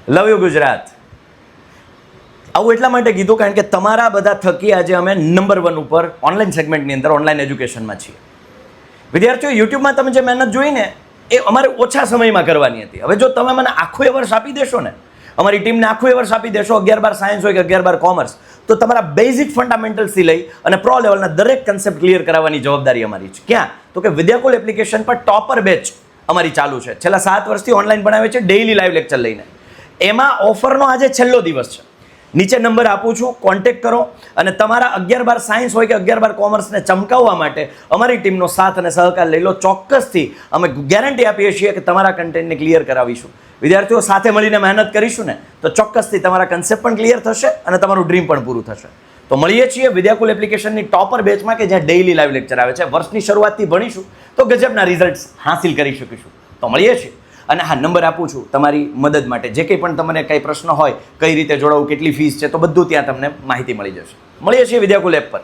Love you Gujarat. આવું એટલા માટે કીધું કારણ કે તમારા બધા થકી આજે અમે નંબર 1 ઉપર ઓનલાઈન સેગમેન્ટની અંદર ઓનલાઈન એજ્યુકેશનમાં છીએ. વિદ્યાર્થીઓ, યુટ્યુબમાં તમે જે મહેનત જોઈ ને એ અમારે ઓછા સમયમાં કરવાની હતી. હવે જો તમે મને આખું એ વર્ષ આપી દેશો ને, અમારી ટીમને આખું એ વર્ષ આપી દેશો, 11-12 સાયન્સ હોય કે 11-12 કોમર્સ, તો તમારા બેઝિક ફંડામેન્ટલથી લઈ અને પ્રો લેવલના દરેક કન્સેપ્ટ ક્લિયર કરાવવાની જવાબદારી અમારી છે. ક્યાં? તો કે વિદ્યાકુલ એપ્લિકેશન પર ટોપર બેચ અમારી ચાલુ છે. છેલ્લા 7 વર્ષથી ઓનલાઈન ભણાવે છે, ડેઇલી લાઈવ લેક્ચર લઈને. એમાં ઓફરનો આજે છેલ્લો દિવસ છે. નીચે નંબર આપું છું, કોન્ટેક્ટ કરો અને તમારા 11-12 સાયન્સ હોય કે 11-12 કોમર્સને ચમકાવવા માટે અમારી ટીમનો સાથ અને સહકાર લઈ લો. ચોક્કસથી અમે ગેરંટી આપીએ છીએ કે તમારા કન્ટેન્ટને ક્લિયર કરાવીશું. વિદ્યાર્થીઓ, સાથે મળીને મહેનત કરીશું ને તો ચોક્કસથી તમારા કન્સેપ્ટ પણ ક્લિયર થશે અને તમારું ડ્રીમ પણ પૂરું થશે. તો મળીએ છીએ વિદ્યાકુલ એપ્લિકેશનની ટોપર બેચમાં કે જ્યાં ડેઇલી લાઈવ લેક્ચર આવે છે. વર્ષની શરૂઆતથી ભણીશું તો ગજબના રિઝલ્ટ્સ હાંસિલ કરી શકીશું. તો મળીએ છીએ. અને હા, નંબર આપું છું તમારી મદદ માટે. જે કંઈ પણ તમને કંઈ પ્રશ્ન હોય, કઈ રીતે જોડાવું, કેટલી ફીસ છે, તો બધું ત્યાં તમને માહિતી મળી જશે. મળીએ છીએ વિદ્યાકુલ એપ પર.